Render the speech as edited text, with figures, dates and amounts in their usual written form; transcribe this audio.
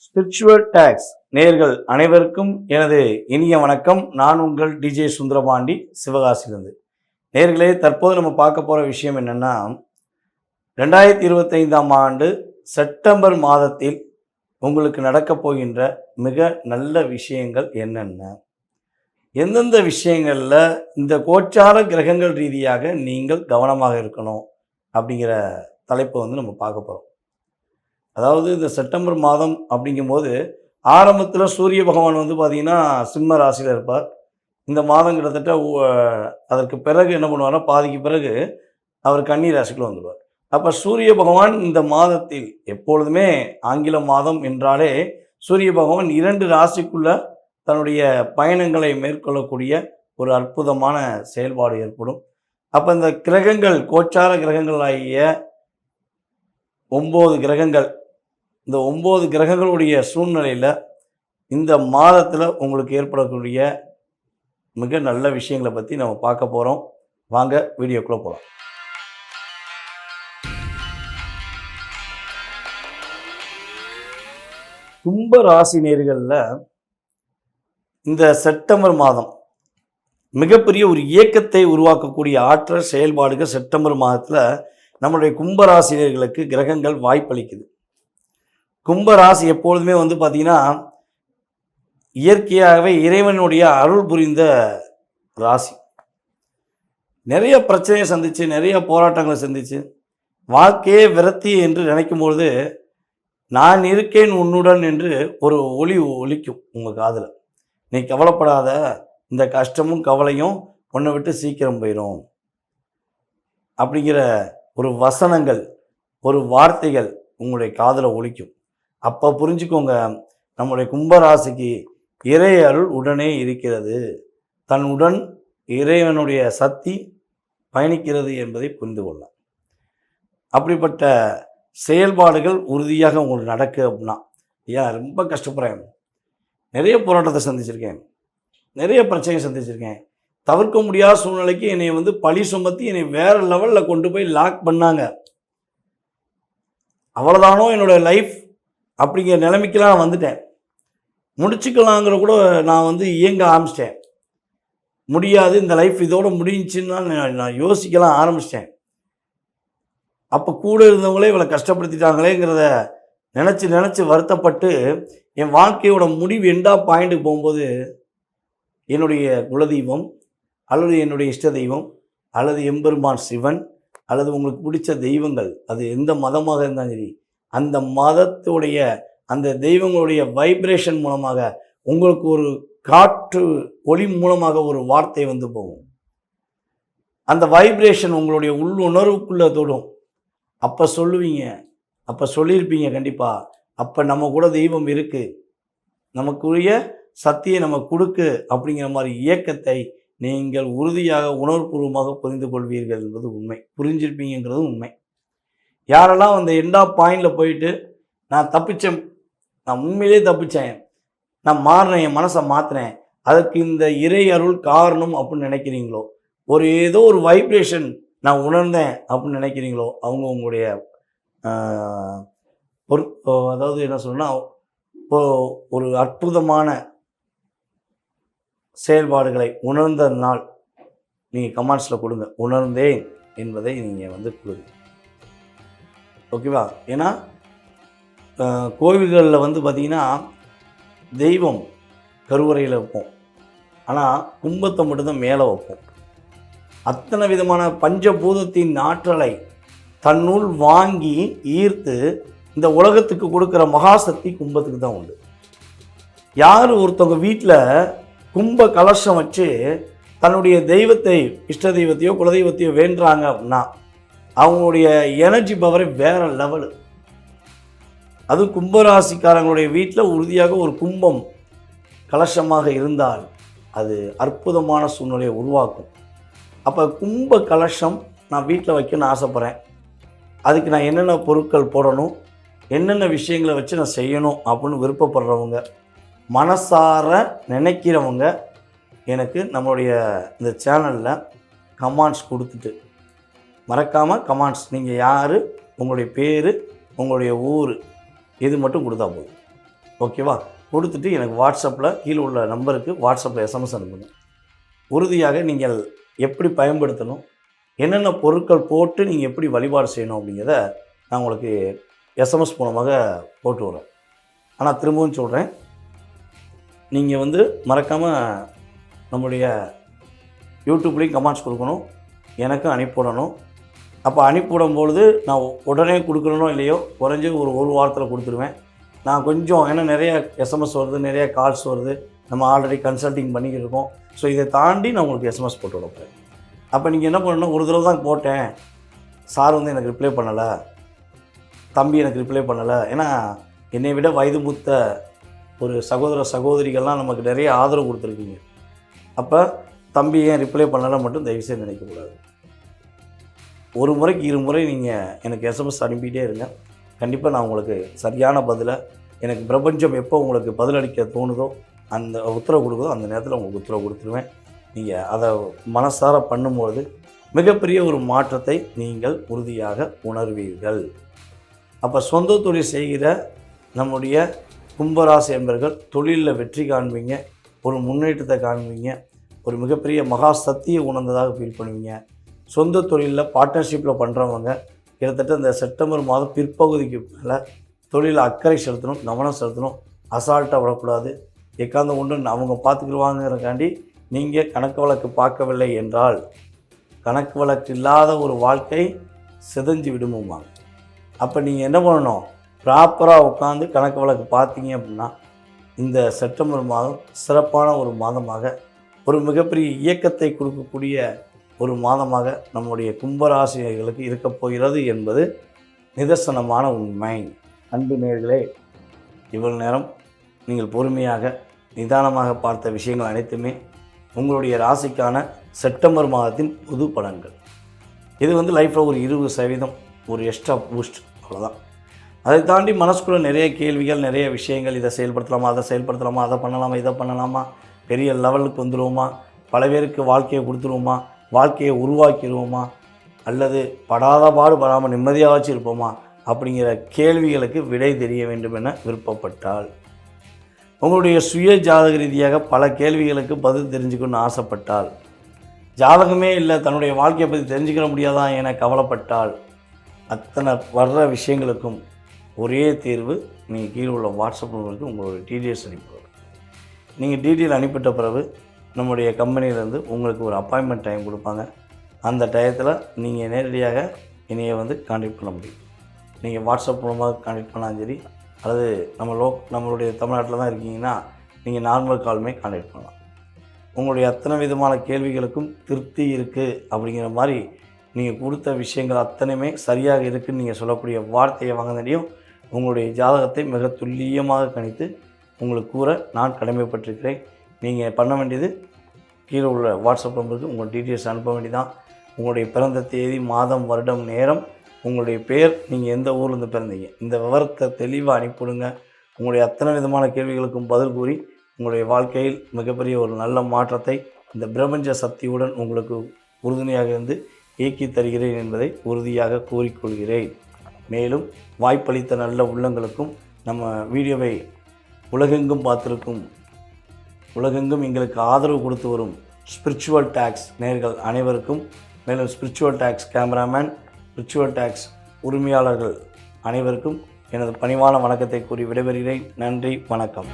Spiritual tax நேயர்கள் அனைவருக்கும் எனது இனிய வணக்கம். நான் உங்கள் டிஜே சுந்தரபாண்டி, சிவகாசியிலிருந்து. நேயர்களே, தற்போது நம்ம பார்க்க போகிற விஷயம் என்னென்னா, 2025ஆம் ஆண்டு செப்டம்பர் மாதத்தில் உங்களுக்கு நடக்கப் போகின்ற மிக நல்ல விஷயங்கள் என்னென்ன, எந்தெந்த விஷயங்களில் இந்த கோச்சார கிரகங்கள் ரீதியாக நீங்கள் கவனமாக இருக்கணும் அப்படிங்கிற தலைப்பை நம்ம பார்க்க போகிறோம். அதாவது இந்த செப்டம்பர் மாதம் அப்படிங்கும்போது ஆரம்பத்தில் சூரிய பகவான் பார்த்திங்கன்னா சிம்ம ராசியில் இருப்பார். இந்த மாதம் கிட்டத்தட்ட அதற்கு பிறகு என்ன பண்ணுவார்னா, பாதிக்கு பிறகு அவர் கன்னி ராசிக்குள்ள வந்துடுவார். அப்போ சூரிய பகவான் இந்த மாதத்தில் எப்பொழுதுமே ஆங்கில மாதம் என்றாலே சூரிய பகவான் 2 ராசிக்குள்ள தன்னுடைய பயணங்களை மேற்கொள்ளக்கூடிய ஒரு அற்புதமான செயல்பாடு ஏற்படும். அப்போ இந்த கிரகங்கள், கோச்சார கிரகங்கள் ஆகிய 9 கிரகங்கள், இந்த 9 கிரகங்களுடைய சூழ்நிலையில் இந்த மாதத்தில் உங்களுக்கு ஏற்படக்கூடிய மிக நல்ல விஷயங்களை பற்றி நம்ம பார்க்க போகிறோம். வாங்க வீடியோக்குள்ளே போகலாம். கும்ப ராசி நேயர்களில் இந்த செப்டம்பர் மாதம் மிகப்பெரிய ஒரு இயக்கத்தை உருவாக்கக்கூடிய ஆற்றல் செயல்பாடுகள் செப்டம்பர் மாதத்தில் நம்மளுடைய கும்பராசினியர்களுக்கு கிரகங்கள் வாய்ப்பளிக்குது. கும்பராசி எப்பொழுதுமே பார்த்திங்கன்னா இயற்கையாகவே இறைவனுடைய அருள் புரிந்த ராசி. நிறைய பிரச்சனையை சந்தித்து, நிறைய போராட்டங்களை சந்தித்து, வாழ்க்கையே விரத்தி என்று நினைக்கும்பொழுது நான் இருக்கேன் உன்னுடன் என்று ஒரு ஒளி ஒலிக்கும் உங்கள் காதில். நீ கவலைப்படாத, இந்த கஷ்டமும் கவலையும் உன்னை விட்டு சீக்கிரம் போயிடும் அப்படிங்கிற ஒரு வசனங்கள், ஒரு வார்த்தைகள் உங்களுடைய காதில் ஒலிக்கும். அப்போ புரிஞ்சுக்கோங்க, நம்முடைய கும்பராசிக்கு இறை அருள் உடனே இருக்கிறது, தன்னுடன் இறைவனுடைய சக்தி பயணிக்கிறது என்பதை புரிந்து கொள்ளலாம். அப்படிப்பட்ட செயல்பாடுகள் உறுதியாக உங்களுக்கு நடக்கு அப்படின்னா, ஏன் ரொம்ப கஷ்டப்படுறேன், நிறைய போராட்டத்தை சந்திச்சிருக்கேன், நிறைய பிரச்சனையை சந்திச்சிருக்கேன், தவிர்க்க முடியாத சூழ்நிலைக்கு என்னை பழி சுமத்தி என்னை வேறு லெவலில் கொண்டு போய் லாக் பண்ணாங்க, அவ்வளோதானோ என்னோடய லைஃப் அப்படிங்கிற நிலைமைக்கெல்லாம் வந்துட்டேன், முடிச்சுக்கலாங்கிற கூட நான் இயங்க ஆரம்பிச்சிட்டேன், முடியாது இந்த லைஃப் இதோடு முடிஞ்சுன்னா நான் யோசிக்கலாம் ஆரம்பிச்சிட்டேன். அப்போ கூட இருந்தவங்களே இவளை கஷ்டப்படுத்திட்டாங்களேங்கிறத நினச்சி வருத்தப்பட்டு என் வாழ்க்கையோட முடிவு எண்டா பாயிண்ட்டுக்கு போகும்போது என்னுடைய குலதெய்வம் அல்லது என்னுடைய இஷ்ட தெய்வம் அல்லது எம்பெருமான் சிவன் அல்லது உங்களுக்கு பிடிச்ச தெய்வங்கள், அது எந்த மதமாக இருந்தாலும் சரி, அந்த மதத்துடைய அந்த தெய்வங்களுடைய வைப்ரேஷன் மூலமாக உங்களுக்கு ஒரு காற்று ஒளி மூலமாக ஒரு வார்த்தை போகும். அந்த வைப்ரேஷன் உங்களுடைய உள் உணர்வுக்குள்ளே தொடும். அப்போ சொல்லுவீங்க, அப்போ சொல்லியிருப்பீங்க கண்டிப்பாக, அப்போ நம்ம கூட தெய்வம் இருக்குது, நமக்குரிய சக்தியை நம்ம கொடுக்கு அப்படிங்கிற மாதிரி இயக்கத்தை நீங்கள் உறுதியாக உணர்வுபூர்வமாக புரிந்து கொள்வீர்கள் என்பது உண்மை, புரிஞ்சிருப்பீங்கிறது உண்மை. யாரெல்லாம் அந்த எண்டா பாயிண்டில் போயிட்டு நான் தப்பிச்சேன், நான் உண்மையிலே தப்பிச்சேன், நான் மாறினேன், என் மனசை மாற்றினேன், அதற்கு இந்த இறை அருள் காரணம் அப்படின்னு நினைக்கிறீங்களோ, ஏதோ ஒரு வைப்ரேஷன் நான் உணர்ந்தேன் அப்படின்னு நினைக்கிறீங்களோ, அவங்க உங்களுடைய அதாவது என்ன சொல்லணும்னா, ஒரு அற்புதமான செயல்பாடுகளை உணர்ந்த நாள் நீங்கள் கமெண்ட்ஸில் கொடுங்க, உணர்ந்தேன் என்பதை நீங்கள் கொடுங்க, ஓகேவா? ஏன்னா கோவில்களில் பார்த்திங்கன்னா தெய்வம் கருவறையில் வைப்போம், ஆனால் கும்பத்தை மட்டும்தான் மேலே வைப்போம். அத்தனை விதமான பஞ்சபூதத்தின் ஆற்றலை தன்னுள் வாங்கி ஈர்த்து இந்த உலகத்துக்கு கொடுக்குற மகாசக்தி கும்பத்துக்கு தான் உண்டு. யார் ஒருத்தவங்க வீட்டில் கும்ப கலசம் வச்சு தன்னுடைய தெய்வத்தை, இஷ்ட தெய்வத்தையோ குலதெய்வத்தையோ வேண்டுறாங்க அப்படின்னா அவங்களுடைய எனர்ஜி பவரை வேறு லெவலு. அது கும்பராசிக்காரங்களுடைய வீட்டில் உறுதியாக ஒரு கும்பம் கலசமாக இருந்தால் அது அற்புதமான சூழ்நிலையை உருவாக்கும். அப்போ கும்ப கலசம் நான் வீட்டில் வைக்கணும்னு ஆசைப்பட்றேன், அதுக்கு நான் என்னென்ன பொருட்கள் போடணும், என்னென்ன விஷயங்களை வச்சு நான் செய்யணும் அப்படின்னு விருப்பப்படுறவங்க, மனசார நினைக்கிறவங்க எனக்கு நம்மளுடைய இந்த சேனலில் கமெண்ட்ஸ் கொடுத்துட்டு, மறக்காமல் கமெண்ட்ஸ், நீங்கள் யார், உங்களுடைய பேர், உங்களுடைய ஊர், இது மட்டும் கொடுத்தா போதும். ஓகேவா? கொடுத்துட்டு எனக்கு வாட்ஸ்அப்பில் கீழே உள்ள நம்பருக்கு வாட்ஸ்அப்பில் எஸ்எம்எஸ் அனுப்புங்க. உறுதியாக நீங்கள் எப்படி பயன்படுத்தணும், என்னென்ன பொருட்கள் போட்டு நீங்கள் எப்படி வழிபாடு செய்யணும் அப்படிங்கிறத நான் உங்களுக்கு எஸ்எம்எஸ் மூலமாக போட்டு வரேன். ஆனால் திரும்பவும் சொல்கிறேன், நீங்கள் வந்து மறக்காமல் நம்முடைய யூடியூப்லேயும் கமெண்ட்ஸ் கொடுக்கணும், எனக்கும் அனுப்பிவிடணும். அப்போ அனுப்பிவிடும்பொழுது நான் உடனே கொடுக்கணும் இல்லையோ, குறைஞ்சி ஒரு வாரத்தில் கொடுத்துருவேன். நான் கொஞ்சம் ஏன்னா நிறைய எஸ்எம்எஸ் வருது, நிறைய கால்ஸ் வருது, நம்ம ஆல்ரெடி கன்சல்ட்டிங் பண்ணிக்கிட்டு இருக்கோம். ஸோ இதை தாண்டி நான் உங்களுக்கு எஸ்எம்எஸ் போட்டு விடப்பேன். அப்போ நீங்கள் என்ன பண்ணணும், ஒரு தடவை தான் போட்டேன், சார் வந்து எனக்கு ரிப்ளை பண்ணலை, தம்பி எனக்கு ரிப்ளை பண்ணலை. ஏன்னா என்னை விட வயது மூத்த ஒரு சகோதரிகள்லாம் நமக்கு நிறைய ஆதரவு கொடுத்துருக்கீங்க. அப்போ தம்பி ஏன் ரிப்ளை பண்ணலை மட்டும் தயவுசெய்து நினைக்கக்கூடாது. ஒரு முறைக்கு 2 முறை நீங்கள் எனக்கு எஸ்எம்எஸ் அனுப்பிகிட்டே இருங்க. கண்டிப்பாக நான் உங்களுக்கு சரியான பதிலை, எனக்கு பிரபஞ்சம் எப்போ உங்களுக்கு பதிலளிக்க தோணுதோ, அந்த உத்தரவு கொடுக்குதோ அந்த நேரத்தில் உங்களுக்கு உத்தரவு கொடுத்துருவேன். நீங்கள் அதை மனசார பண்ணும்போது மிகப்பெரிய ஒரு மாற்றத்தை நீங்கள் உறுதியாக உணர்வீர்கள். அப்போ சொந்த தொழில் செய்கிற நம்முடைய கும்பராசி என்பர்கள் தொழிலில் வெற்றி காண்பீங்க, ஒரு முன்னேற்றத்தை காண்பீங்க, ஒரு மிகப்பெரிய மகா சக்தியை உணர்ந்ததாக ஃபீல் பண்ணுவீங்க. சொந்த தொழிலில் பார்ட்னர்ஷிப்பில் பண்ணுறவங்க கிட்டத்தட்ட இந்த செப்டம்பர் மாதம் பிற்பகுதிக்கு மேலே தொழிலில் அக்கறை செலுத்தணும், கவனம் செலுத்தணும், அசால்ட்டாக விடக்கூடாது. எக்காந்த ஒன்று அவங்க பார்த்துக்கிடுவாங்கிறக்காண்டி நீங்கள் கணக்கு வழக்கு பார்க்கவில்லை என்றால் கணக்கு வழக்கு இல்லாத ஒரு வாழ்க்கை சிதைஞ்சு விடுமும்பாங்க. அப்போ நீங்கள் என்ன பண்ணணும், ப்ராப்பராக உட்காந்து கணக்கு வழக்கு பார்த்தீங்க அப்படின்னா இந்த செப்டம்பர் மாதம் சிறப்பான ஒரு மாதமாக, ஒரு மிகப்பெரிய இயக்கத்தை கொடுக்கக்கூடிய ஒரு மாதமாக நம்முடைய கும்பராசிகளுக்கு இருக்கப் போகிறது என்பது நிதர்சனமான உண்மை. அன்பு நேயர்களே, இவ்வளவு நேரம் நீங்கள் பொறுமையாக நிதானமாக பார்த்த விஷயங்கள் அனைத்துமே உங்களுடைய ராசிக்கான செப்டம்பர் மாதத்தின் பொது பலன்கள். இது வந்து லைஃப்பில் ஒரு 20% ஒரு எக்ஸ்ட்ரா பூஸ்ட், அவ்வளோதான். அதை தாண்டி மனசுக்குள்ளே நிறைய கேள்விகள், நிறைய விஷயங்கள், இதை செயல்படுத்தலாமா, அதை செயல்படுத்தலாமா, அதை பண்ணலாமா, இதை பண்ணலாமா, பெரிய லெவலுக்கு வந்துடுவோமா, பல பேருக்கு வாழ்க்கையை கொடுத்துருவோமா, வாழ்க்கையை உருவாக்கிடுவோமா, அல்லது படாத பாடு படாமல் நிம்மதியாகச்சு இருப்போமா அப்படிங்கிற கேள்விகளுக்கு விடை தெரிய வேண்டும் என விருப்பப்பட்டால், உங்களுடைய சுய ஜாதக ரீதியாக பல கேள்விகளுக்கு பதில் தெரிஞ்சுக்கணும்னு ஆசைப்பட்டால், ஜாதகமே இல்லை தன்னுடைய வாழ்க்கையை பற்றி தெரிஞ்சுக்கிற முடியாதான் என கவலைப்பட்டால், அத்தனை வர்ற விஷயங்களுக்கும் ஒரே தீர்வு, நீங்கள் கீழே உள்ள வாட்ஸ்அப் நம்பருக்கு உங்களுடைய டீட்டெயில்ஸ் அனுப்பிடுவோம். நீங்கள் டீட்டெயில் அனுப்பிட்ட பிறகு நம்முடைய கம்பெனியிலேருந்து உங்களுக்கு ஒரு அப்பாயின்மெண்ட் டைம் கொடுப்பாங்க. அந்த டயத்தில் நீங்கள் நேரடியாக என்னையை வந்து கான்டாக்ட் பண்ண முடியும். நீங்கள் வாட்ஸ்அப் மூலமாக கான்டாக்ட் பண்ணாலும் சரி, அல்லது நம்மளுடைய தமிழ்நாட்டில் தான் இருக்கீங்கன்னா நீங்கள் நார்மல் காலுமே கான்டாக்ட் பண்ணலாம். உங்களுடைய அத்தனை விதமான கேள்விகளுக்கும் திருப்தி இருக்குது அப்படிங்கிற மாதிரி நீங்கள் கொடுத்த விஷயங்கள் அத்தனையுமே சரியாக இருக்குதுன்னு நீங்கள் சொல்லக்கூடிய வார்த்தையை வாங்கினதையும் உங்களுடைய ஜாதகத்தை மிக துல்லியமாக கணித்து உங்களுக்கு கூற நான் கடமைப்பட்டிருக்கிறேன். நீங்கள் பண்ண வேண்டியது கீழே உள்ள வாட்ஸ்அப் நம்பருக்கு உங்கள் டீட்டெயில்ஸ் அனுப்ப வேண்டியதான். உங்களுடைய பிறந்த தேதி, மாதம், வருடம், நேரம், உங்களுடைய பெயர், நீங்கள் எந்த ஊர்லேருந்து பிறந்தீங்க, இந்த விவரத்தை தெளிவாக அனுப்பிவிடுங்க. உங்களுடைய அத்தனை விதமான கேள்விகளுக்கும் பதில் கூறி உங்களுடைய வாழ்க்கையில் மிகப்பெரிய ஒரு நல்ல மாற்றத்தை இந்த பிரபஞ்ச சக்தியுடன் உங்களுக்கு உறுதுணையாக இருந்து இயக்கி தருகிறேன் என்பதை உறுதியாக கூறிக்கொள்கிறேன். மேலும் வாய்ப்பளித்த நல்ல உள்ளங்களுக்கும், நம்ம வீடியோவை உலகெங்கும் பார்த்திருக்கும், உலகெங்கும் எங்களுக்கு ஆதரவு கொடுத்து வரும் ஸ்பிரிச்சுவல் டாக்ஸ் நேயர்கள் அனைவருக்கும், மேலும் spiritual talks cameraman, spiritual talks உரிமையாளர்கள் அனைவருக்கும் எனது பணிவான வணக்கத்தை கூறி விடைபெறுகிறேன். நன்றி, வணக்கம்.